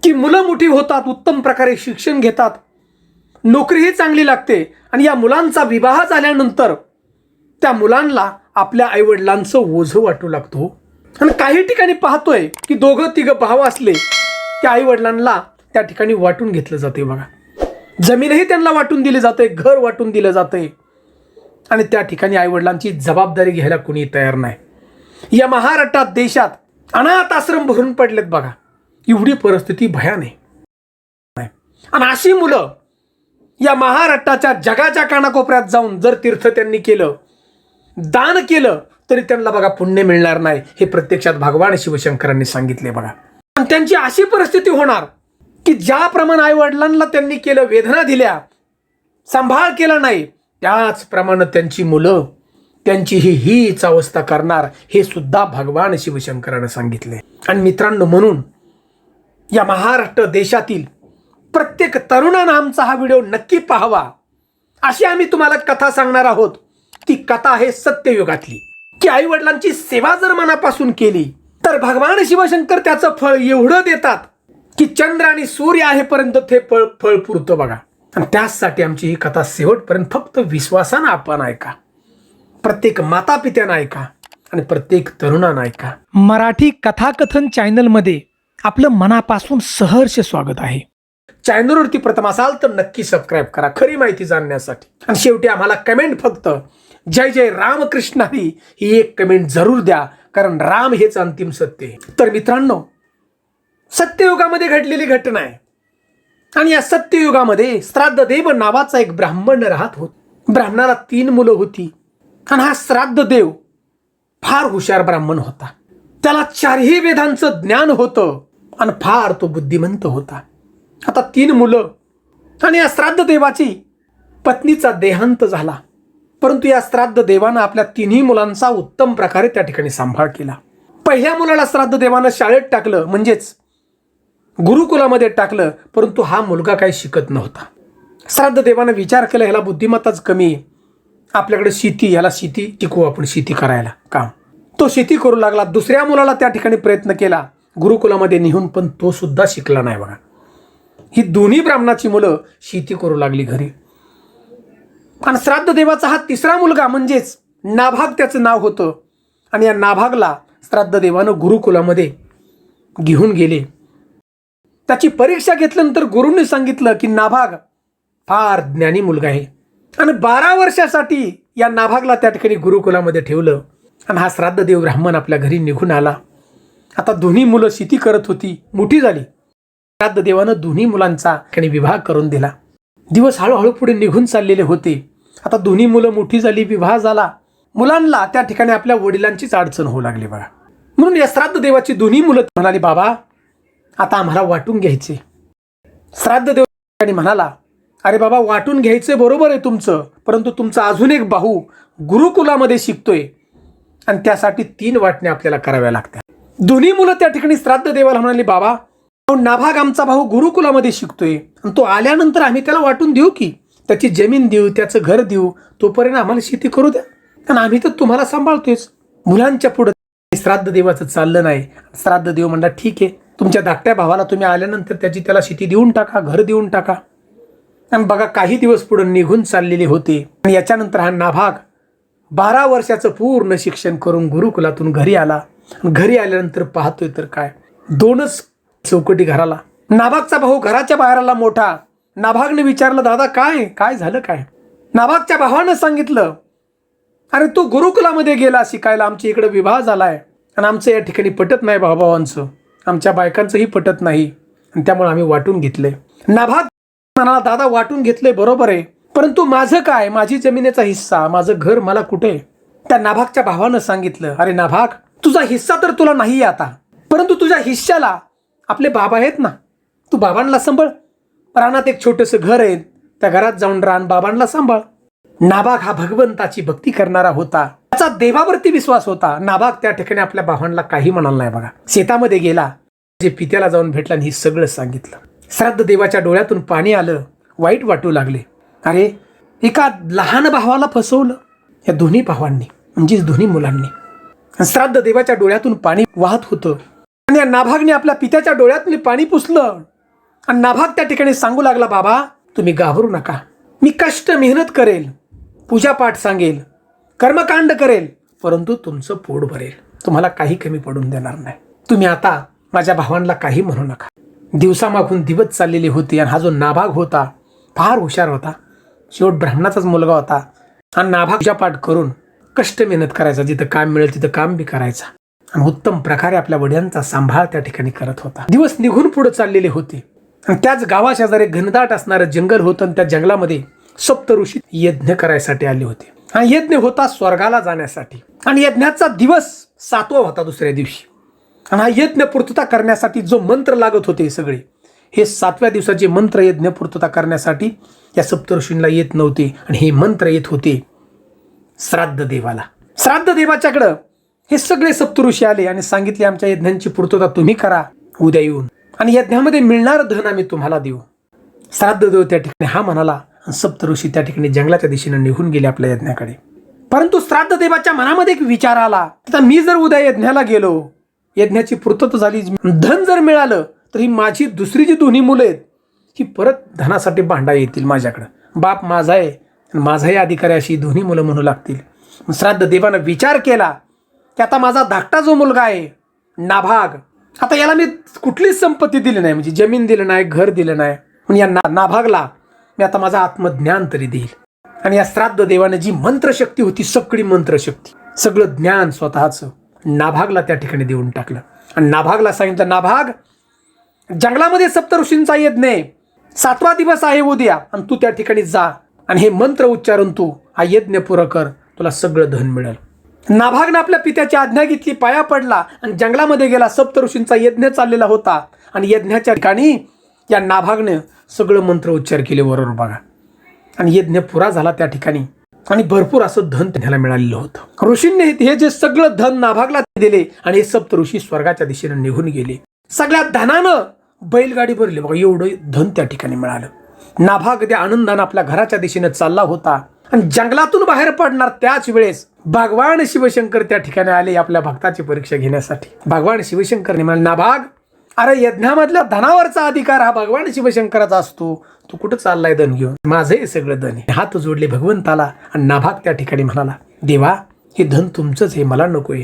की मुलं मोठी होतात, उत्तम प्रकारे शिक्षण घेतात, नोकरीही चांगली लागते आणि या मुलांचा विवाह झाल्यानंतर त्या मुलांना आपल्या आईवडिलांचं ओझं वाटू लागतो. आणि काही ठिकाणी पाहतोय की दोघं तिघं भाव असले की आईवडिलांना त्या ठिकाणी वाटून घेतलं जाते बघा. जमीनही त्यांना वाटून दिली जाते, घर वाटून दिलं जाते आणि त्या ठिकाणी आईवडिलांची जबाबदारी घ्यायला कुणी तयार नाही. या महाराष्ट्रात देशात अनाथ आश्रम भरून पडलेत बघा. एवढी परिस्थिती भयानक आहे. आणि अशी मुलं या महाराष्ट्राच्या जगाच्या कानाकोपऱ्यात जाऊन जर तीर्थ त्यांनी केलं, दान केलं, तरी त्यांना बघा पुण्य मिळणार नाही. हे प्रत्यक्षात भगवान शिवशंकरांनी सांगितले बघा. आणि त्यांची अशी परिस्थिती होणार की ज्याप्रमाणे आई वडिलांना त्यांनी केलं, वेदना दिल्या, सांभाळ केला नाही, त्याचप्रमाणे त्यांची मुलं त्यांची हीच अवस्था करणार. हे सुद्धा भगवान शिवशंकरानं सांगितले. आणि मित्रांनो, म्हणून या महाराष्ट्र देशातील प्रत्येक तरुणानं आमचा हा व्हिडिओ नक्की पाहावा. अशी आम्ही तुम्हाला कथा सांगणार आहोत. ती कथा आहे सत्ययुगातली, की आई वडिलांची सेवा जर मनापासून केली तर भगवान शिवशंकर त्याचं फळ एवढं देतात की चंद्र आणि सूर्य आहेपर्यंत ते फळ पुरतं बघा. आणि त्याचसाठी आमची ही कथा शेवटपर्यंत फक्त विश्वासानं आपण ऐका. प्रत्येक माता पित्यानं ऐका आणि प्रत्येक तरुणानं ऐका. मराठी कथाकथन चॅनलमध्ये आपलं मनापासून सहर्ष स्वागत आहे. चॅनलवरती प्रथम असाल तर नक्की सबस्क्राईब करा खरी माहिती जाणण्यासाठी. आणि शेवटी आम्हाला कमेंट फक्त जय जय रामकृष्ण हरी ही एक कमेंट जरूर द्या, कारण राम हेच अंतिम सत्य आहे. तर मित्रांनो, सत्ययुगामध्ये घडलेली घटना आहे. आणि या सत्ययुगामध्ये श्राद्धदेव नावाचा एक ब्राह्मण राहत होत. ब्राह्मणाला 3 मुलं होती. आणि हा श्राद्धदेव फार हुशार ब्राह्मण होता. त्याला 4ही वेदांचं ज्ञान होतं आणि फार तो बुद्धिमंत होता. आता 3 मुलं आणि या श्राद्धदेवाची पत्नीचा देहांत झाला. परंतु या श्राद्धदेवानं आपल्या 3ही मुलांचा उत्तम प्रकारे त्या ठिकाणी सांभाळ केला. पहिल्या मुलाला श्राद्धदेवानं शाळेत टाकलं, म्हणजेच गुरुकुलामध्ये टाकलं. परंतु हा मुलगा काही शिकत नव्हता. श्राद्धदेवानं विचार केला, ह्याला बुद्धिमत्ताच कमी आहे, आपल्याकडे शेती, ह्याला शेती शिकवू आपण, शेती करायला काम. तो शेती करू लागला. दुसऱ्या मुलाला त्या ठिकाणी प्रयत्न केला गुरुकुलामध्ये नेऊन, पण तो सुद्धा शिकला नाही बघा. ही दोन्ही ब्राह्मणाची मुलं शेती करू लागली घरी. आणि श्राद्धदेवाचा हा 3रा मुलगा म्हणजेच नाभाग त्याचं नाव होतं. आणि या नाभागला श्राद्धदेवानं गुरुकुलामध्ये घेऊन गेले. त्याची परीक्षा घेतल्यानंतर गुरूंनी सांगितलं की नाभाग फार ज्ञानी मुलगा आहे. आणि 12 वर्षासाठी या नाभागला त्या ठिकाणी गुरुकुलामध्ये ठेवलं. आणि हा श्राद्धदेव ब्राह्मण आपल्या घरी निघून आला. आता दोन्ही मुलं शेती करत होती, मोठी झाली. श्राद्धदेवानं दोन्ही मुलांचा ठिकाणी विवाह करून दिला. दिवस हळूहळू पुढे निघून चाललेले होते. आता दोन्ही मुलं मोठी झाली, विवाह झाला. मुलांना त्या ठिकाणी आपल्या वडिलांचीच अडचण होऊ लागली बघा. म्हणून या श्राद्धदेवाची दोन्ही मुलं म्हणाली, बाबा आता आम्हाला वाटून घ्यायचे. श्राद्धदेव म्हणाला, अरे बाबा, वाटून घ्यायचं बरोबर आहे तुमचं, परंतु तुमचा अजून एक भाऊ गुरुकुलामध्ये शिकतोय आणि त्यासाठी 3 वाटण्या आपल्याला कराव्या लागतात. दोन्ही मुलं त्या ठिकाणी श्राद्धदेवाला म्हणाली, बाबा नाभाग आमचा भाऊ गुरुकुलामध्ये शिकतोय आणि तो आल्यानंतर आम्ही त्याला वाटून देऊ की, त्याची जमीन देऊ, त्याचं घर देऊ, तोपर्यंत आम्हाला शेती करू द्या, आणि आम्ही तर तुम्हाला सांभाळतोयच. मुलांच्या पुढे श्राद्धदेवाचं चाललं नाही. श्राद्धदेव म्हणला, ठीक आहे, तुमच्या धाकट्या भावाला तुम्ही आल्यानंतर त्याला शेती देऊन टाका, घर देऊन टाका. आणि बघा, काही दिवस पुढे निघून चाललेले होते. आणि याच्यानंतर हा नाभाग 12 वर्षाचं पूर्ण शिक्षण करून गुरुकुलातून घरी आला. घरी आल्यानंतर पाहतोय तर काय, 2च चौकटी घराला. नाभागचा भाऊ घराच्या बाहेर आला मोठा. नाभागने विचारलं, दादा काय झालं काय? नाभागच्या भावानं सांगितलं, अरे तू गुरुकुलामध्ये गेला शिकायला, आमच्या इकडे विवाह झालाय आणि आमचं या ठिकाणी पटत नाही, भावाभावांचं, आमच्या बायकांचंही पटत नाही, आणि त्यामुळे आम्ही वाटून घेतलंय. नाभाग म्हणाला, दादा वाटून घेतलंय बरोबर आहे, परंतु माझं काय, माझी जमिनीचा हिस्सा, माझं घर मला कुठे? त्या नाभागच्या भावानं सांगितलं, अरे नाभाग, तुझा हिस्सा तर तुला नाही आता, परंतु तुझ्या हिस्साला आपले बाबा आहेत ना, तू बाबांना सांभाळ. रानात एक छोटंसं घर आहे, त्या घरात जाऊन रान, बाबांना सांभाळ. नाभाग हा भगवंताची भक्ती करणारा होता, त्याचा देवावरती विश्वास होता. नाभाग त्या ठिकाणी आपल्या भावांना काही म्हणाला नाही बघा. शेतामध्ये गेला, जे पित्याला जाऊन भेटला आणि हे सगळं सांगितलं. श्राद्धदेवाच्या डोळ्यातून पाणी आलं, वाईट वाटू लागले. अरे, एका लहान भावाला फसवलं या दोन्ही भावांनी, म्हणजे दोन्ही मुलांनी. श्राद्धदेवाच्या डोळ्यातून पाणी वाहत होतं आणि या नाभागने आपल्या पित्याच्या डोळ्यातून पाणी पुसलं. आणि नाभाग त्या ठिकाणी सांगू लागला, बाबा तुम्ही घाबरू नका, मी कष्ट मेहनत करेल, पूजापाठ सांगेल, कर्मकांड करेल, परंतु तुमचं पोट भरेल, तुम्हाला काही कमी पडून देणार नाही. तुम्ही आता माझ्या भावांना काही म्हणू नका. दिवसामागून दिवस चाललेले होते आणि हा जो नाभाग होता फार हुशार होता, शेवट ब्राह्मणाचाच मुलगा होता. आणि नाभाग पूजापाठ करून कष्ट मेहनत करायचा, जिथं काम मिळेल तिथं काम बी करायचा आणि उत्तम प्रकारे आपल्या वडिलांचा सांभाळ त्या ठिकाणी करत होता. दिवस निघून पुढे चाललेले होते आणि त्याच गावाशेजारी घनदाट असणारं जंगल होतं आणि त्या जंगलामध्ये सप्त ऋषी यज्ञ करायसाठी आले होते. हा यज्ञ होता स्वर्गाला जाण्यासाठी आणि यज्ञाचा दिवस 7वा होता दुसऱ्या दिवशी. आणि हा यज्ञ पूर्तता करण्यासाठी जो मंत्र लागत होते सगळे, हे 7व्या दिवसाचे मंत्र यज्ञ पूर्तता करण्यासाठी या सप्तऋषींना येत नव्हते आणि हे मंत्र येत होते श्राद्ध देवाला. श्राद्ध देवाच्याकडं हे सगळे सप्तऋषी आले आणि सांगितले, आमच्या यज्ञांची पूर्तता तुम्ही करा उद्या येऊन, आणि यज्ञामध्ये मिळणारं धन आम्ही तुम्हाला देऊ. श्राद्ध देव त्या ठिकाणी हा म्हणाला. सप्तऋषी त्या ठिकाणी जंगलाच्या दिशेने निघून गेले आपल्या यज्ञाकडे. परंतु श्राद्ध देवाच्या मनामध्ये एक विचार आला, आता मी जर उद्या यज्ञाला गेलो, यज्ञाची पूर्तता झाली, धन जर मिळालं तर ही माझी दुसरी जी दोन्ही मुलं आहेत ही परत धनासाठी भांडा येतील माझ्याकडं. बाप माझा आहे आणि माझाही अधिकारी अशी दोन्ही मुलं म्हणू लागतील. श्राद्ध देवानं विचार केला की आता माझा धाकटा जो मुलगा आहे नाभाग, आता याला मी कुठलीच संपत्ती दिली नाही, म्हणजे जमीन दिलं नाही, घर दिलं नाही, पण या नाभागला मी आता माझं आत्मज्ञान तरी देईल. आणि या श्राद्ध देवाने जी मंत्रशक्ती होती, सगळी मंत्रशक्ती, सगळं ज्ञान स्वतःचं नाभागला त्या ठिकाणी देऊन टाकलं. आणि नाभागला सांगितलं, नाभाग जंगलामध्ये सप्तऋषींचा यज्ञ आहे, 7वा दिवस आहे उद्या, आणि तू त्या ठिकाणी जा आणि हे मंत्र उच्चारून तू हा यज्ञ पुरा कर, तुला सगळं धन मिळेल. नाभागने आपल्या पित्याची आज्ञा घेतली, पाया पडला आणि जंगलामध्ये गेला. सप्तऋषींचा यज्ञ चाललेला होता आणि यज्ञाच्या ठिकाणी या नाभागने सगळं मंत्र उच्चार केले बरोबर बघा. आणि यज्ञ पुरा झाला त्या ठिकाणी आणि भरपूर असं धन त्याला मिळालेलं होतं. ऋषींनी हे जे सगळं धन नाभागला दिले आणि हे सप्तऋषी स्वर्गाच्या दिशेने निघून गेले. सगळ्या धनानं बैलगाडी भरली बघा, एवढं धन त्या ठिकाणी मिळालं. नाभाग त्या आनंदानं आपल्या घराच्या दिशेने चालला होता आणि जंगलातून बाहेर पडणार त्याच वेळेस भगवान शिवशंकर त्या ठिकाणी आले आपल्या भक्ताची परीक्षा घेण्यासाठी. भगवान शिवशंकरने म्हणाले, नाभाग अरे यज्ञामधल्या धनावरचा अधिकार हा भगवान शिवशंकराचा असतो, तू कुठं चाललाय धन घेऊन, माझं हे सगळं धन आहे. हात जोडले भगवंताला आणि नाभाग त्या ठिकाणी म्हणाला, देवा हे धन तुमचंच आहे, मला नकोय.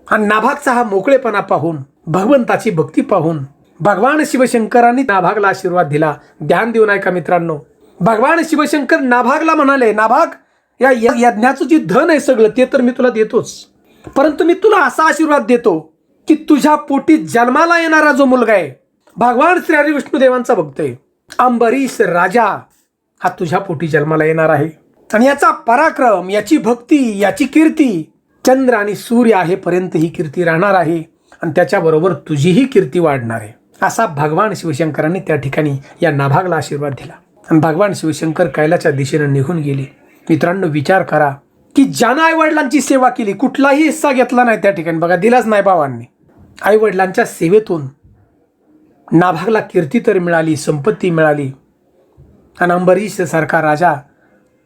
आणि नाभागचा हा मोकळेपणा पाहून, भगवंताची भक्ती पाहून भगवान शिवशंकरांनी नाभागला आशीर्वाद दिला. ध्यान देऊन ऐका मित्रांनो, भगवान शिवशंकर नाभागला म्हणाले, नाभाग या यज्ञाचं जे धन आहे सगळं ते तर मी तुला देतोच, परंतु मी तुला असा आशीर्वाद देतो की तुझ्या पोटी जन्माला येणारा जो मुलगा आहे भगवान श्री हरी विष्णुदेवांचा भक्त आहे, अंबरीश राजा, हा तुझ्या पोटी जन्माला येणार आहे. आणि याचा पराक्रम, याची भक्ती, याची कीर्ती चंद्र आणि सूर्य आहे पर्यंत ही कीर्ती राहणार आहे आणि त्याच्याबरोबर तुझीही कीर्ती वाढणार आहे, असा भगवान शिवशंकरांनी त्या ठिकाणी या नाभागला आशीर्वाद दिला. आणि भगवान शिवशंकर कैलाच्या दिशेने निघून गेले. मित्रांनो विचार करा की ज्यानं आईवडिलांची सेवा केली, कुठलाही हिस्सा घेतला नाही त्या ठिकाणी बघा, दिलाच नाही भावांनी. आईवडिलांच्या सेवेतून नाभागला कीर्ती तर मिळाली, संपत्ती मिळाली आणि अंबरीश सारखा राजा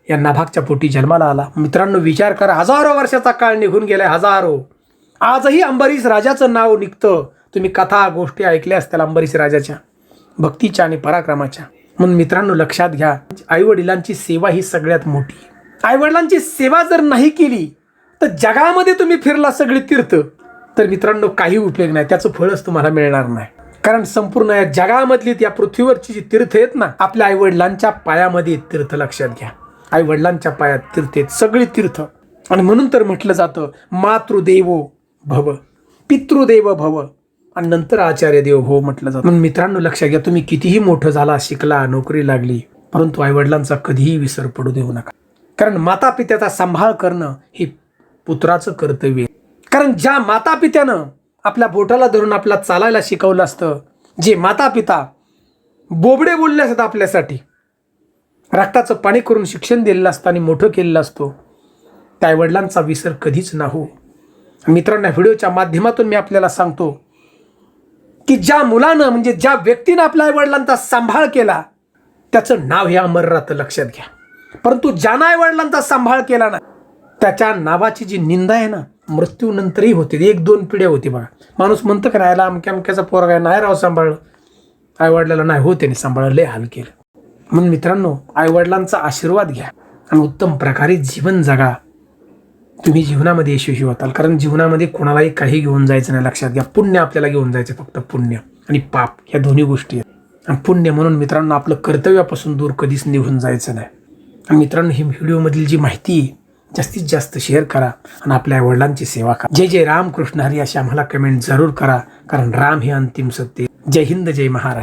या नाभागच्या पोटी जन्माला आला. मित्रांनो विचार करा, हजारो वर्षाचा काळ निघून गेलाय, हजारो. आजही अंबरीश राजाचं नाव निघतं. तुम्ही कथा गोष्टी ऐकल्या असतील अंबरीश राजाच्या भक्तीच्या आणि पराक्रमाच्या. म्हणून मित्रांनो लक्षात घ्या, आईवडिलांची सेवा ही सगळ्यात मोठी. आईवडिलांची सेवा जर नाही केली तर जगामध्ये तुम्ही फिरला सगळी तीर्थ, तर मित्रांनो काही उपयोग नाही, त्याचं फळच तुम्हाला मिळणार नाही. कारण संपूर्ण या जगामधली या पृथ्वीवरची जी तीर्थ आहेत ना, आपल्या आईवडिलांच्या पायामध्ये तीर्थ. लक्षात घ्या, आईवडिलांच्या पायात तीर्थ आहेत, सगळी तीर्थ. आणि म्हणून तर म्हटलं जातं मातृदेवो भव, पितृदेव भव आणि नंतर आचार्य देव भव म्हटलं जातं. म्हणून मित्रांनो लक्षात घ्या, तुम्ही कितीही मोठं झाला, शिकला, नोकरी लागली, परंतु आईवडिलांचा कधीही विसर पडू देऊ नका. कारण माता पित्याचा सांभाळ करणं हे पुत्राचं कर्तव्य आहे. कारण ज्या माता पित्यानं आपल्या बोटाला धरून आपल्याला चालायला शिकवलं असतं, जे माता पिता बोबडे बोलले असतात आपल्यासाठी, रक्ताचं पाणी करून शिक्षण दिलेलं असतं आणि मोठं केलेलं असतो, त्या आईवडिलांचा विसर कधीच ना हो. मित्रांनो व्हिडिओच्या माध्यमातून मी आपल्याला सांगतो की ज्या मुलानं म्हणजे ज्या व्यक्तीनं आपल्या आईवडिलांचा सांभाळ केला त्याचं नाव हे अमर राहतं, लक्षात घ्या. परंतु ज्यानं आईवडिलांचा सांभाळ केला ना, त्याच्या नावाची जी निंदा आहे ना, मृत्यूनंतरही होते. 1-2 पिढ्या होती बघा. माणूस म्हणतं का राहायला अमक्या अमक्याचा पोरगा आहे, नाही राव सांभाळलं, आईवडिलाला नाही हो त्याने सांभाळलं, लय हाल केलं. म्हणून मित्रांनो, आईवडिलांचा आशीर्वाद घ्या आणि उत्तम प्रकारे जीवन जगा. तुम्ही जीवनामध्ये यशस्वी होताल. कारण जीवनामध्ये कोणालाही काही घेऊन जायचं नाही. लक्षात घ्या, पुण्य आपल्याला घेऊन जायचं, फक्त पुण्य आणि पाप ह्या दोन्ही गोष्टी आहेत. आणि पुण्य म्हणून मित्रांनो आपलं कर्तव्यापासून दूर कधीच निघून जायचं नाही. आणि मित्रांनो, ही व्हिडिओमधील जी माहिती जास्तीत जास्त शेअर करा आणि आपल्या वडिलांची सेवा करा. जय जय रामकृष्ण हरी अशी आम्हाला कमेंट जरूर करा, कारण राम हे अंतिम सत्य. जय हिंद, जय महाराष्ट्र.